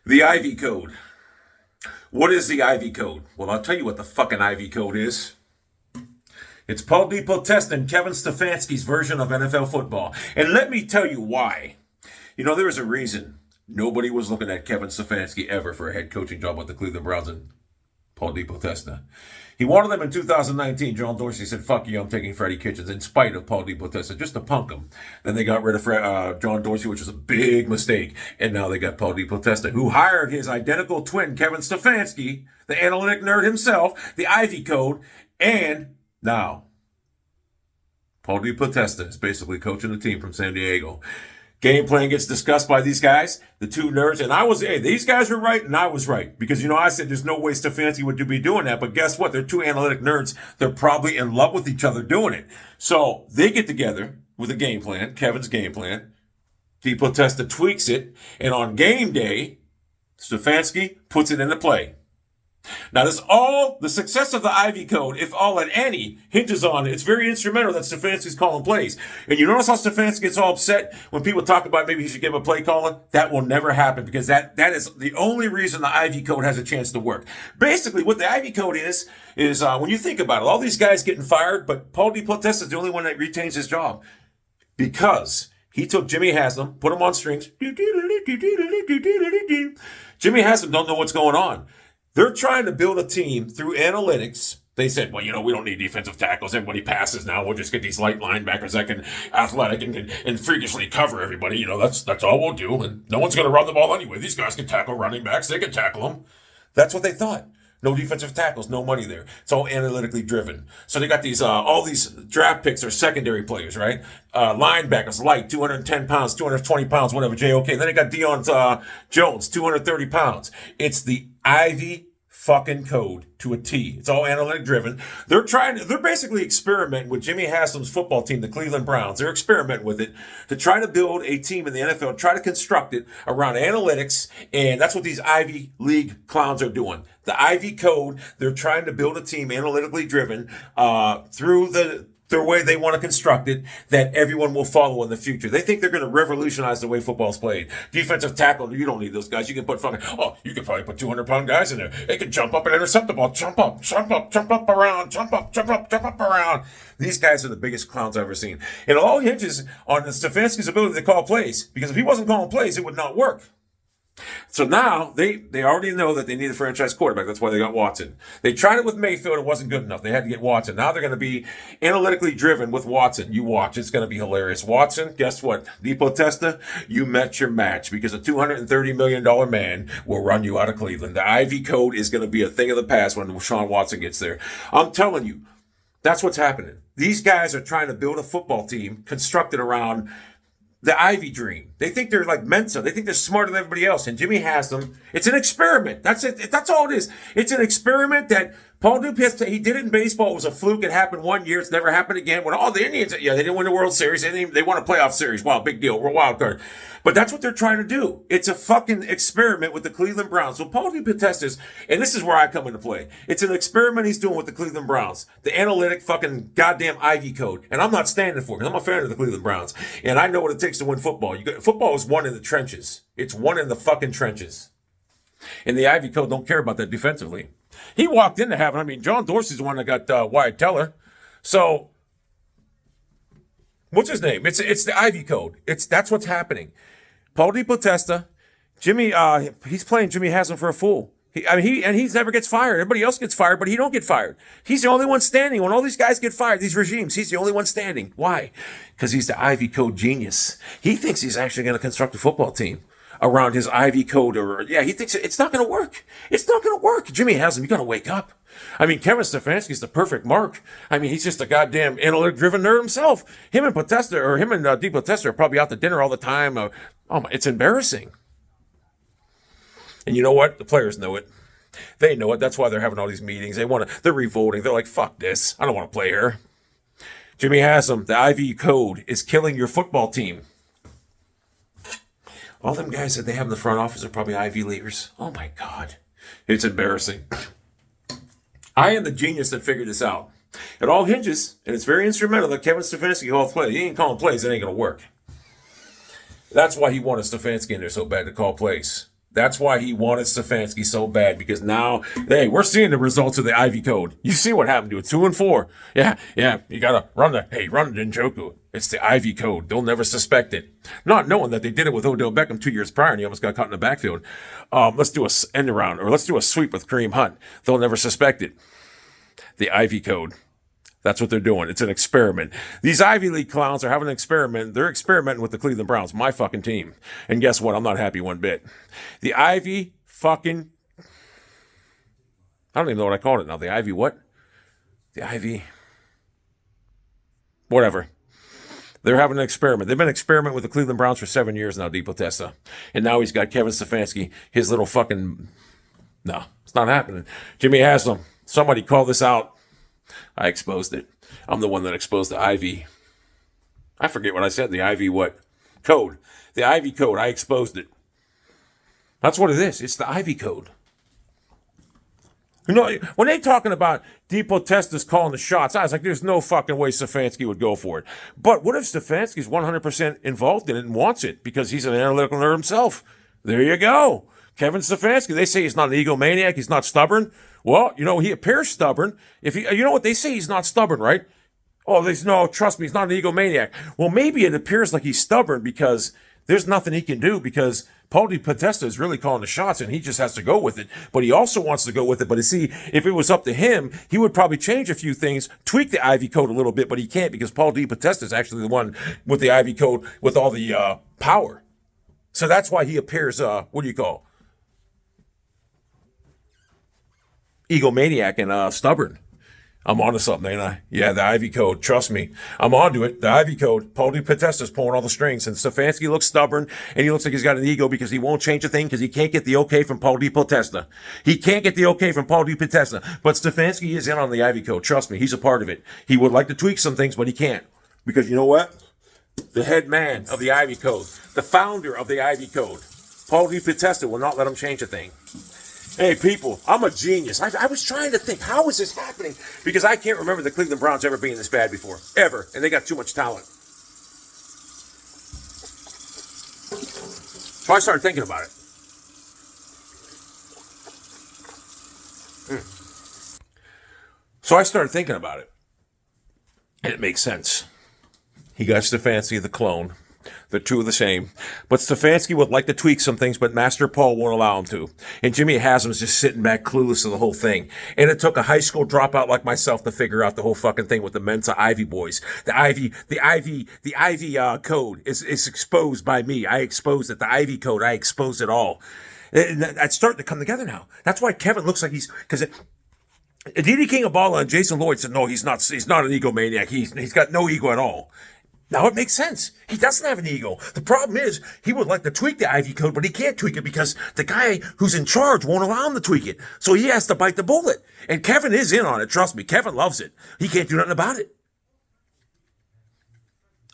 The IVEY code. What is the IVEY code? Well, I'll tell you what the fucking IVEY code is. It's Paul depotesta and Kevin Stefanski's version of NFL football. And let me tell you why. You know, there was a reason nobody was looking at Kevin Stefanski ever for a head coaching job with the Cleveland Browns and Paul depotesta. He wanted them in 2019. John Dorsey said, fuck you, I'm taking Freddie Kitchens, in spite of Paul depotesta, just to punk him. Then they got rid of John Dorsey, which was a big mistake. And now they got Paul depotesta, who hired his identical twin, Kevin Stefanski, the analytic nerd himself, the IVEY code, and now Paul depotesta is basically coaching the team from San Diego. Game plan gets discussed by these guys, the two nerds, and these guys were right and I was right. Because, you know, I said there's no way Stefanski would be doing that, but guess what? They're two analytic nerds. They're probably in love with each other doing it. So they get together with a game plan, Kevin's game plan. depotesta tweaks it, and on game day, Stefanski puts it into play. Now, the success of the IVEY code, if all and any, hinges on it. It's very instrumental that Stefanski's calling plays. And you notice how Stefanski gets all upset when people talk about maybe he should give a play calling? That will never happen because that is the only reason the IVEY code has a chance to work. Basically, what the IVEY code is when you think about it, all these guys getting fired, but Paul depotesta is the only one that retains his job because he took Jimmy Haslam, put him on strings. Jimmy Haslam don't know what's going on. They're trying to build a team through analytics. They said, well, you know, we don't need defensive tackles. Everybody passes now. We'll just get these light linebackers that can athletic and freakishly cover everybody. You know, that's all we'll do. And no one's going to run the ball anyway. These guys can tackle running backs. They can tackle them. That's what they thought. No defensive tackles, no money there. It's all analytically driven. So they got these, all these draft picks are secondary players, right? Linebackers, light, 210 pounds, 220 pounds, whatever, JOK. Then they got Deion Jones, 230 pounds. It's the IVEY fucking code to a T. It's all analytic driven. They're basically experimenting with Jimmy Haslam's football team, the Cleveland Browns. They're experimenting with it to try to build a team in the NFL, try to construct it around analytics. And that's what these Ivy League clowns are doing. The IVEY code, they're trying to build a team analytically driven, through their way they want to construct it, that everyone will follow in the future. They think they're going to revolutionize the way football's played. Defensive tackle, you don't need those guys. You can you can probably put 200-pound guys in there. They can jump up and intercept the ball. Jump up around. These guys are the biggest clowns I've ever seen. And it all hinges on Stefanski's ability to call plays, because if he wasn't calling plays, it would not work. So now they already know that they need a franchise quarterback. That's why they got Watson. They tried it with Mayfield. It wasn't good enough. They had to get Watson. Now they're going to be analytically driven with Watson. You watch. It's going to be hilarious. Watson, guess what? depotesta, you met your match, because a $230 million man will run you out of Cleveland. The IVEY code is going to be a thing of the past when Sean Watson gets there. I'm telling you, that's what's happening. These guys are trying to build a football team constructed around the Ivy dream. They think they're like Mensa. They think they're smarter than everybody else. And Jimmy Haslam, it's an experiment. That's it. That's all it is. It's an experiment that Paul depotesta, he did it in baseball. It was a fluke. It happened one year. It's never happened again. When all the Indians, they didn't win the World Series. They won a playoff series. Wow, big deal. We're a wild card. But that's what they're trying to do. It's a fucking experiment with the Cleveland Browns. So Paul depotesta, and this is where I come into play. It's an experiment he's doing with the Cleveland Browns. The analytic fucking goddamn IVEY code. And I'm not standing for it, because I'm a fan of the Cleveland Browns. And I know what it takes to win football. Football is won in the trenches. It's won in the fucking trenches. And the IVEY code don't care about that defensively. He walked into having, John Dorsey's the one that got Wyatt Teller. So, what's his name? It's the IVEY code. That's what's happening. Paul depotesta, Jimmy, he's playing Jimmy Haslam for a fool. He never gets fired. Everybody else gets fired, but he don't get fired. He's the only one standing. When all these guys get fired, these regimes, he's the only one standing. Why? Because he's the IVEY code genius. He thinks he's actually going to construct a football team around his IVEY code, he thinks it's not going to work. It's not going to work. Jimmy Haslam, you got to wake up. Kevin Stefanski's the perfect mark. He's just a goddamn analytic-driven nerd himself. Him and depotesta are probably out to dinner all the time. It's embarrassing. And you know what? The players know it. They know it. That's why they're having all these meetings. They're revolting. They're like, fuck this. I don't want to play here. Jimmy Haslam, the IVEY code is killing your football team. All them guys that they have in the front office are probably Ivy leaguers. Oh my God. It's embarrassing. I am the genius that figured this out. It all hinges, and it's very instrumental that Kevin Stefanski calls plays. He ain't calling plays. It ain't going to work. That's why he wanted Stefanski in there so bad to call plays. That's why he wanted Stefanski so bad, because now, hey, we're seeing the results of the Ivy Code. You see what happened to it, 2-4. Yeah, you gotta run Njoku. It's the Ivy Code. They'll never suspect it. Not knowing that they did it with Odell Beckham 2 years prior and he almost got caught in the backfield. Let's do a end around, or let's do a sweep with Kareem Hunt. They'll never suspect it. The Ivy Code. That's what they're doing. It's an experiment. These Ivy League clowns are having an experiment. They're experimenting with the Cleveland Browns, my fucking team. And guess what? I'm not happy one bit. The Ivy fucking... I don't even know what I called it now. The Ivy what? The Ivy... Whatever. They're having an experiment. They've been experimenting with the Cleveland Browns for 7 years now, depotesta. And now he's got Kevin Stefanski, his little fucking... No, it's not happening. Jimmy Haslam, somebody call this out. I exposed it. I'm the one that exposed the Ivy. I forget what I said. The Ivy what? Code. The Ivy Code. I exposed it. That's what it is. It's the Ivy Code. You know, when they talking about depotesta's calling the shots, I was like, there's no fucking way Stefanski would go for it. But what if Stefanski's 100% involved in it and wants it because he's an analytical nerd himself? There you go. Kevin Stefanski. They say he's not an egomaniac. He's not stubborn. Well, you know, he appears stubborn. If he, you know what they say, he's not stubborn, right? Oh, no, trust me, he's not an egomaniac. Well, maybe it appears like he's stubborn because there's nothing he can do because Paul depotesta is really calling the shots and he just has to go with it. But he also wants to go with it. But you see, if it was up to him, he would probably change a few things, tweak the Ivy Code a little bit, but he can't because Paul depotesta is actually the one with the Ivy Code with all the power. So that's why he appears, what do you call? Egomaniac and stubborn. I'm onto something, ain't I? Yeah, the Ivy Code. Trust me. I'm onto it. The Ivy Code. Paul depotesta's pulling all the strings. And Stefanski looks stubborn, and he looks like he's got an ego because he won't change a thing because he can't get the okay from Paul depotesta. He can't get the okay from Paul depotesta. But Stefanski is in on the Ivy Code. Trust me. He's a part of it. He would like to tweak some things, but he can't. Because you know what? The head man of the Ivy Code, the founder of the Ivy Code, Paul depotesta, will not let him change a thing. Hey, people, I'm a genius. I was trying to think, how is this happening? Because I can't remember the Cleveland Browns ever being this bad before. Ever. And they got too much talent. So I started thinking about it. So I started thinking about it. And it makes sense. He got Stefanski, the clone. They're two of the same. But Stefanski would like to tweak some things, but Master Paul won't allow him to. And Jimmy Haslam's just sitting back clueless to the whole thing. And it took a high school dropout like myself to figure out the whole fucking thing with the Mensa Ivy boys. The Ivy Code is exposed by me. I exposed it. The Ivy Code, I exposed it all. And that's starting to come together now. That's why Kevin looks like he's, because Aditi King Abala and Jason Lloyd said, no, he's not an egomaniac. He's got no ego at all. Now it makes sense. He doesn't have an ego. The problem is he would like to tweak the Ivy Code, but he can't tweak it because the guy who's in charge won't allow him to tweak it. So he has to bite the bullet. And Kevin is in on it. Trust me. Kevin loves it. He can't do nothing about it.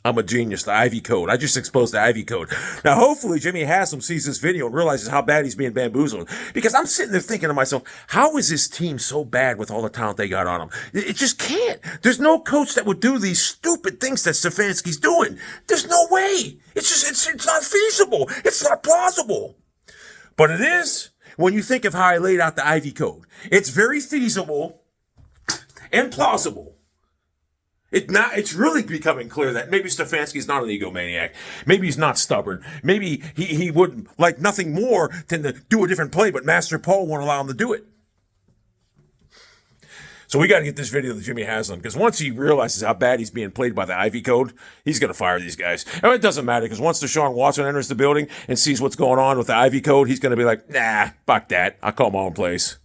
I'm a genius. The Ivy Code. I just exposed the Ivy Code. Now, hopefully, Jimmy Haslam sees this video and realizes how bad he's being bamboozled. Because I'm sitting there thinking to myself, how is this team so bad with all the talent they got on them? It just can't. There's no coach that would do these stupid things that Stefanski's doing. There's no way. It's not feasible. It's not plausible. But it is when you think of how I laid out the Ivy Code. It's very feasible and plausible. It's really becoming clear that maybe Stefanski's not an egomaniac. Maybe he's not stubborn. Maybe he would like nothing more than to do a different play, but Master Paul won't allow him to do it. So we got to get this video to Jimmy Haslam, because once he realizes how bad he's being played by the Ivy Code, he's going to fire these guys. And it doesn't matter, because once Deshaun Watson enters the building and sees what's going on with the Ivy Code, he's going to be like, nah, fuck that. I'll call my own place.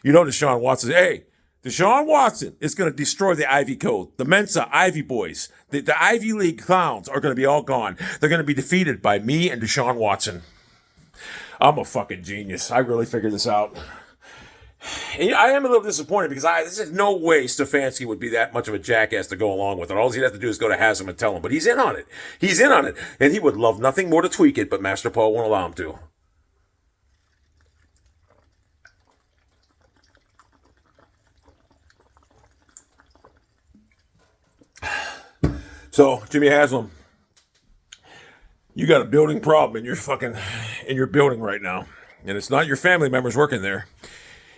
You know Deshaun Watson, hey, Deshaun Watson is going to destroy the Ivy Code. The Mensa Ivy boys, the Ivy League clowns are going to be all gone. They're going to be defeated by me and Deshaun Watson. I'm a fucking genius. I really figured this out. And I am a little disappointed because this is no way Stefanski would be that much of a jackass to go along with it. All he'd have to do is go to Haslam and tell him. But he's in on it. He's in on it. And he would love nothing more to tweak it, but Master Paul won't allow him to. So, Jimmy Haslam, you got a building problem in your building right now. And it's not your family members working there.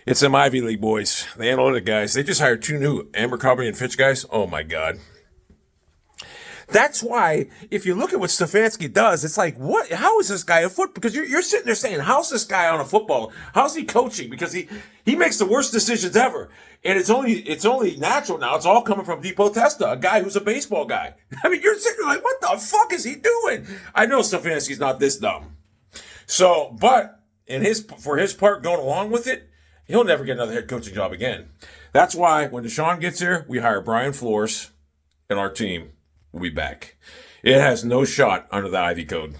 It's them Ivy League boys, the analytic guys. They just hired 2 new Abercrombie and Fitch guys. Oh, my God. That's why, if you look at what Stefanski does, it's like, what? How is this guy a foot? Because you're sitting there saying, how's this guy on a football? How's he coaching? Because he makes the worst decisions ever. And it's only natural now. It's all coming from Depotesta, a guy who's a baseball guy. I mean, you're sitting there like, what the fuck is he doing? I know Stefanski's not this dumb. So, but for his part, going along with it, he'll never get another head coaching job again. That's why when Deshaun gets here, we hire Brian Flores, and our team will be back. It has no shot under the Ivy Code.